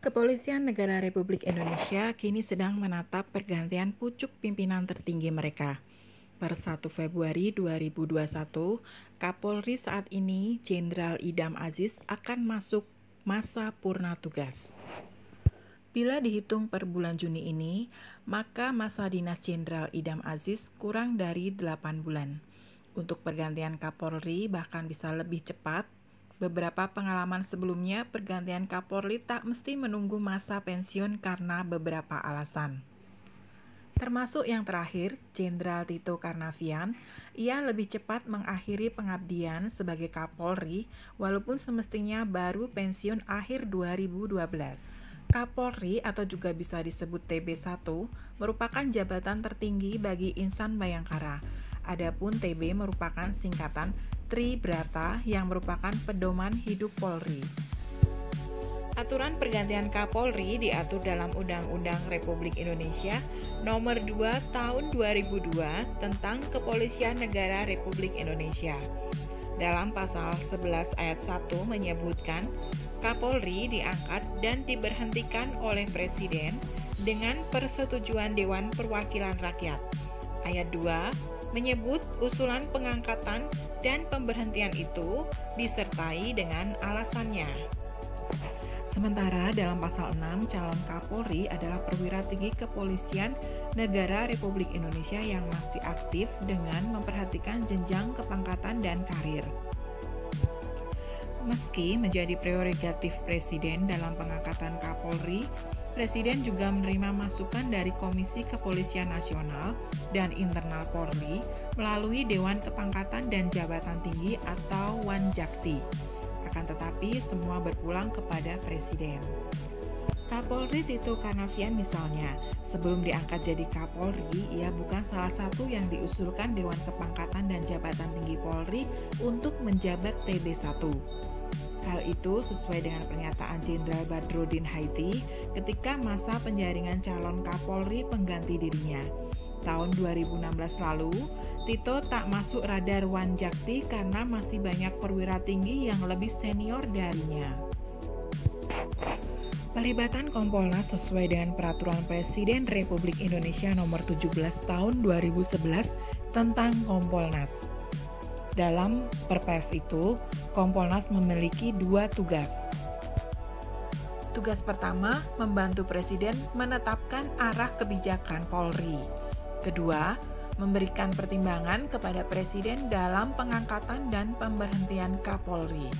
Kepolisian Negara Republik Indonesia kini sedang menatap pergantian pucuk pimpinan tertinggi mereka. Per 1 Februari 2021, Kapolri saat ini, Jenderal Idam Aziz, akan masuk masa purna tugas. Bila dihitung per bulan Juni ini, maka masa dinas Jenderal Idam Aziz kurang dari 8 bulan. Untuk pergantian Kapolri bahkan bisa lebih cepat. Beberapa pengalaman sebelumnya, pergantian Kapolri tak mesti menunggu masa pensiun karena beberapa alasan. Termasuk yang terakhir, Jenderal Tito Karnavian, ia lebih cepat mengakhiri pengabdian sebagai Kapolri walaupun semestinya baru pensiun akhir 2012. Kapolri atau juga bisa disebut TB1 merupakan jabatan tertinggi bagi insan Bayangkara. Adapun TB merupakan singkatan Tribrata yang merupakan pedoman hidup Polri. Aturan pergantian Kapolri diatur dalam Undang-Undang Republik Indonesia Nomor 2 Tahun 2002 tentang Kepolisian Negara Republik Indonesia. Dalam pasal 11 ayat 1 menyebutkan Kapolri diangkat dan diberhentikan oleh Presiden dengan persetujuan Dewan Perwakilan Rakyat. Ayat 2 menyebut usulan pengangkatan dan pemberhentian itu disertai dengan alasannya. Sementara dalam pasal 6, calon Kapolri adalah perwira tinggi Kepolisian Negara Republik Indonesia yang masih aktif dengan memperhatikan jenjang kepangkatan dan karir. Meski menjadi prerogatif Presiden dalam pengangkatan Kapolri, Presiden juga menerima masukan dari Komisi Kepolisian Nasional dan Internal Polri melalui Dewan Kepangkatan dan Jabatan Tinggi atau Wanjakti. Akan tetapi semua berpulang kepada Presiden. Kapolri Tito Karnavian misalnya, sebelum diangkat jadi Kapolri, ia bukan salah satu yang diusulkan Dewan Kepangkatan dan Jabatan Tinggi Polri untuk menjabat TB1. Hal itu sesuai dengan pernyataan Jenderal Badrodin Haiti ketika masa penjaringan calon Kapolri pengganti dirinya. Tahun 2016 lalu, Tito tak masuk radar Wanjakti karena masih banyak perwira tinggi yang lebih senior darinya. Pelibatan Kompolnas sesuai dengan Peraturan Presiden Republik Indonesia Nomor 17 Tahun 2011 tentang Kompolnas. Dalam Perpres itu, Kompolnas memiliki 2 tugas. Tugas pertama, membantu Presiden menetapkan arah kebijakan Polri. Kedua, memberikan pertimbangan kepada Presiden dalam pengangkatan dan pemberhentian Kapolri.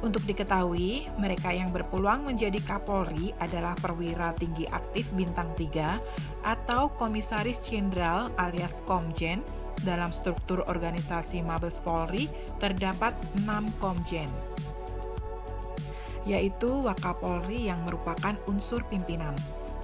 Untuk diketahui, mereka yang berpeluang menjadi Kapolri adalah perwira tinggi aktif bintang 3 atau Komisaris Jenderal alias Komjen. Dalam struktur organisasi Mabes Polri terdapat 6 Komjen, yaitu Wakapolri yang merupakan unsur pimpinan.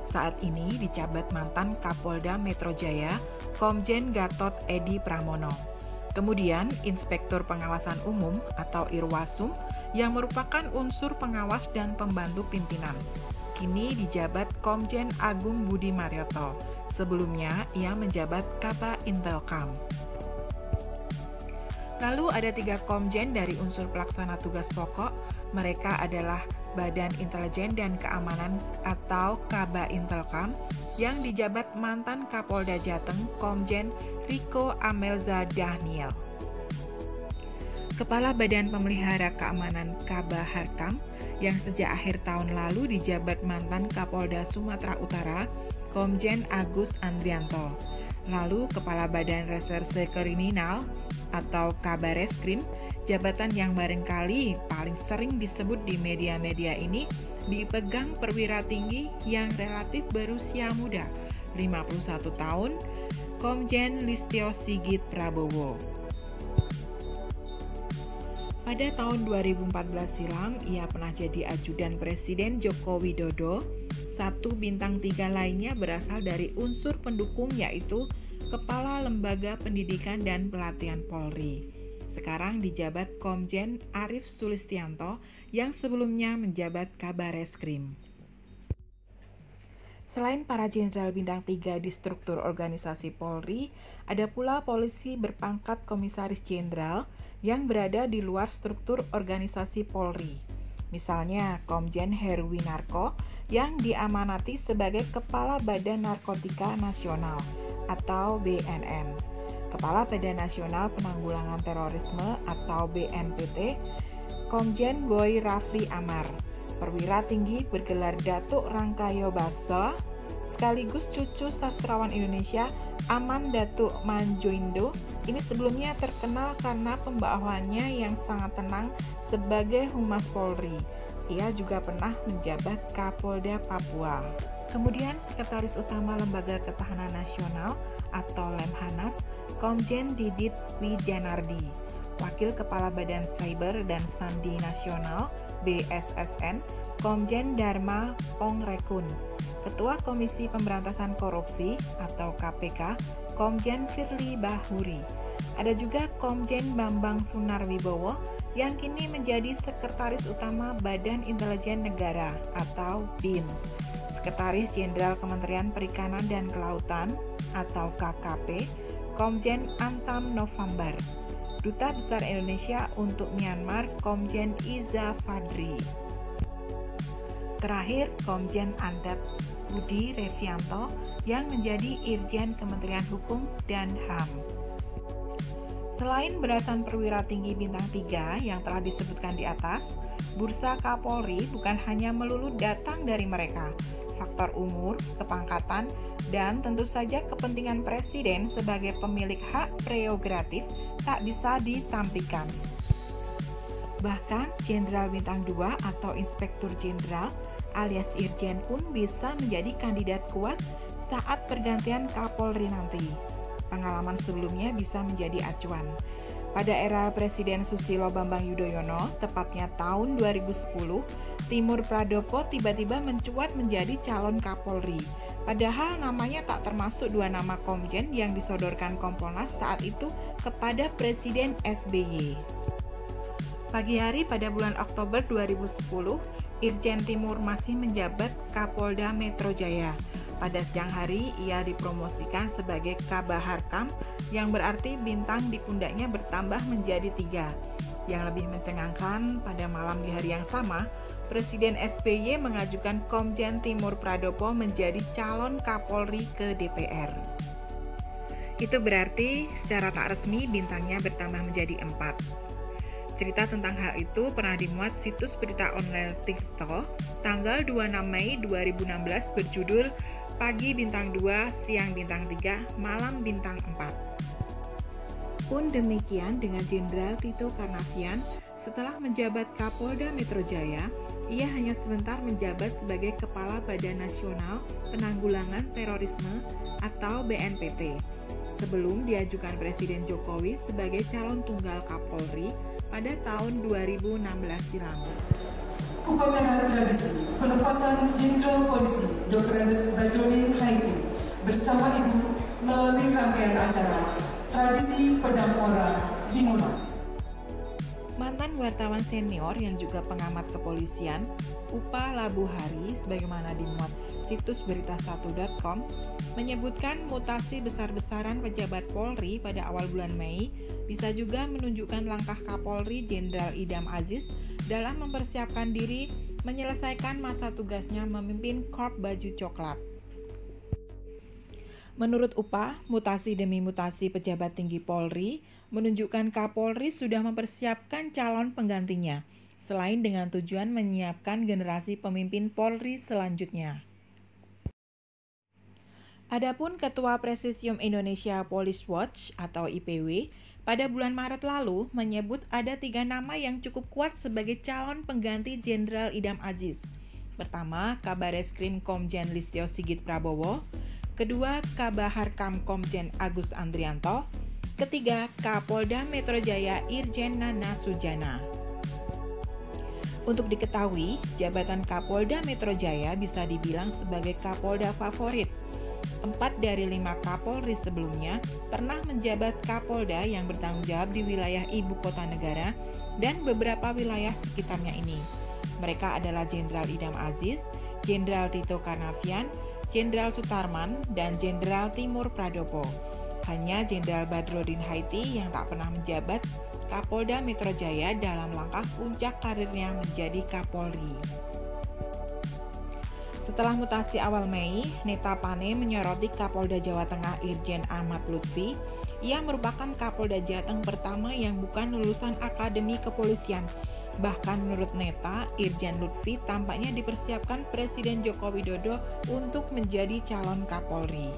Saat ini dijabat mantan Kapolda Metro Jaya, Komjen Gatot Edi Pramono. Kemudian Inspektur Pengawasan Umum atau Irwasum yang merupakan unsur pengawas dan pembantu pimpinan. Kini dijabat Komjen Agung Budi Marioto. Sebelumnya ia menjabat Kaba Intelkam. Lalu ada 3 Komjen dari unsur pelaksana tugas pokok. Mereka adalah Badan Intelijen dan Keamanan atau Kaba Intelkam yang dijabat mantan Kapolda Jateng Komjen Riko Amelza Daniel. Kepala Badan Pemelihara Keamanan Kaba Harkam yang sejak akhir tahun lalu dijabat mantan Kapolda Sumatera Utara Komjen Agus Andrianto. Lalu Kepala Badan Reserse Kriminal atau Kabareskrim, jabatan yang barangkali paling sering disebut di media-media ini, dipegang perwira tinggi yang relatif berusia muda, 51 tahun, Komjen Listio Sigit Prabowo. Pada tahun 2014 silam, ia pernah jadi ajudan Presiden Joko Widodo. 1 bintang 3 lainnya berasal dari unsur pendukung yaitu Kepala Lembaga Pendidikan dan Pelatihan Polri. Sekarang dijabat Komjen Arief Sulistianto yang sebelumnya menjabat Kabareskrim. Selain para jenderal bintang 3 di struktur organisasi Polri, ada pula polisi berpangkat komisaris jenderal yang berada di luar struktur organisasi Polri. Misalnya Komjen Heruwinarko yang diamanati sebagai Kepala Badan Narkotika Nasional atau BNN, Kepala Badan Nasional Penanggulangan Terorisme atau BNPT, Komjen Boy Rafli Amar, perwira tinggi bergelar Datuk Rangkayo Basa, sekaligus cucu sastrawan Indonesia Aman Datuk Manjoindo. Ini sebelumnya terkenal karena pembawaannya yang sangat tenang sebagai Humas Polri. Ia juga pernah menjabat Kapolda Papua. Kemudian Sekretaris Utama Lembaga Ketahanan Nasional atau Lemhanas, Komjen Didit Wijanardi, Wakil Kepala Badan Cyber dan Sandi Nasional BSSN, Komjen Dharma Pongrekun, Ketua Komisi Pemberantasan Korupsi atau KPK, Komjen Firly Bahuri. Ada juga Komjen Bambang Sunarwibowo yang kini menjadi Sekretaris Utama Badan Intelijen Negara atau BIN, Sekretaris Jenderal Kementerian Perikanan dan Kelautan atau KKP, Komjen Antam November, Duta Besar Indonesia untuk Myanmar, Komjen Iza Fadri. Terakhir, Komjen Andat Budi Revianto yang menjadi Irjen Kementerian Hukum dan HAM. Selain belasan perwira tinggi bintang 3 yang telah disebutkan di atas, bursa Kapolri bukan hanya melulu datang dari mereka. Faktor umur, kepangkatan, dan tentu saja kepentingan presiden sebagai pemilik hak prerogatif tak bisa ditampilkan. Bahkan Jenderal Bintang 2 atau Inspektur Jenderal alias Irjen pun bisa menjadi kandidat kuat saat pergantian Kapolri nanti. Pengalaman sebelumnya bisa menjadi acuan. Pada era Presiden Susilo Bambang Yudhoyono, tepatnya tahun 2010, Timur Pradopo tiba-tiba mencuat menjadi calon Kapolri. Padahal namanya tak termasuk dua nama komjen yang disodorkan Kompolnas saat itu kepada Presiden SBY. Pagi hari pada bulan Oktober 2010, Irjen Timur masih menjabat Kapolda Metro Jaya. Pada siang hari, ia dipromosikan sebagai Kabaharkam, yang berarti bintang di pundaknya bertambah menjadi 3. Yang lebih mencengangkan, pada malam di hari yang sama, Presiden SBY mengajukan Komjen Timur Pradopo menjadi calon Kapolri ke DPR. Itu berarti secara tak resmi bintangnya bertambah menjadi 4. Cerita tentang hal itu pernah dimuat situs berita online Tirto tanggal 26 Mei 2016 berjudul Pagi Bintang 2, Siang Bintang 3, Malam Bintang 4. Pun demikian dengan Jenderal Tito Karnavian, setelah menjabat Kapolda Metro Jaya, ia hanya sebentar menjabat sebagai Kepala Badan Nasional Penanggulangan Terorisme atau BNPT, sebelum diajukan Presiden Jokowi sebagai calon tunggal Kapolri pada tahun 2016 silam. Upacara tradisi pelepasan Jenderal Polisi Dr. Badrodin Haiti bersama Ibu melalui rangkaian acara tradisi pedang ora dimulai. Mantan wartawan senior yang juga pengamat kepolisian, Upa Labuhari, sebagaimana dimuat situs berita1.com, menyebutkan mutasi besar-besaran pejabat Polri pada awal bulan Mei bisa juga menunjukkan langkah Kapolri Jenderal Idam Aziz dalam mempersiapkan diri menyelesaikan masa tugasnya memimpin Korps Baju Coklat. Menurut Upa, mutasi demi mutasi pejabat tinggi Polri menunjukkan Kapolri sudah mempersiapkan calon penggantinya, selain dengan tujuan menyiapkan generasi pemimpin Polri selanjutnya. Adapun Ketua Presidium Indonesia Police Watch atau IPW pada bulan Maret lalu menyebut ada 3 nama yang cukup kuat sebagai calon pengganti Jenderal Idam Aziz. Pertama, Kabareskrim Komjen Listio Sigit Prabowo. Kedua, Kabaharkam Komjen Agus Andrianto. Ketiga, Kapolda Metro Jaya Irjen Nana Sujana. Untuk diketahui, jabatan Kapolda Metro Jaya bisa dibilang sebagai Kapolda favorit. 4 dari 5 Kapolri sebelumnya pernah menjabat Kapolda yang bertanggung jawab di wilayah ibu kota negara dan beberapa wilayah sekitarnya ini. Mereka adalah Jenderal Idam Aziz, Jenderal Tito Karnavian, Jenderal Sutarman, dan Jenderal Timur Pradopo. Hanya Jenderal Badrodin Haiti yang tak pernah menjabat Kapolda Metro Jaya dalam langkah puncak karirnya menjadi Kapolri. Setelah mutasi awal Mei, Neta Pane menyoroti Kapolda Jawa Tengah Irjen Ahmad Lutfi. Ia merupakan Kapolda Jateng pertama yang bukan lulusan Akademi Kepolisian. Bahkan menurut Neta, Irjen Lutfi tampaknya dipersiapkan Presiden Joko Widodo untuk menjadi calon Kapolri.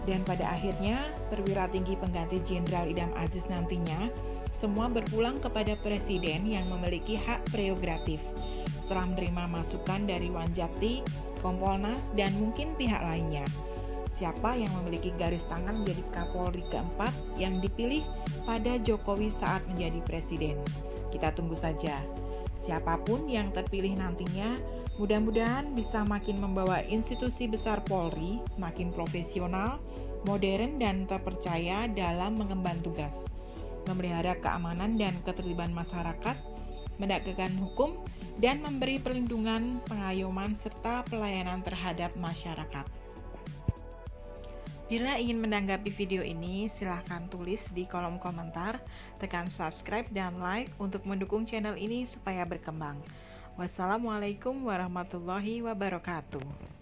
Dan pada akhirnya, perwira tinggi pengganti Jenderal Idam Aziz nantinya semua berpulang kepada Presiden yang memiliki hak prerogatif setelah menerima masukan dari Wanjakti, Kompolnas, dan mungkin pihak lainnya. Siapa yang memiliki garis tangan menjadi Kapolri keempat yang dipilih pada Jokowi saat menjadi Presiden? Kita tunggu saja. Siapapun yang terpilih nantinya, mudah-mudahan bisa makin membawa institusi besar Polri makin profesional, modern, dan terpercaya dalam mengemban tugas, memelihara keamanan dan ketertiban masyarakat, menegakkan hukum, dan memberi perlindungan, pengayoman, serta pelayanan terhadap masyarakat. Bila ingin menanggapi video ini, silahkan tulis di kolom komentar, tekan subscribe dan like untuk mendukung channel ini supaya berkembang. Wassalamualaikum warahmatullahi wabarakatuh.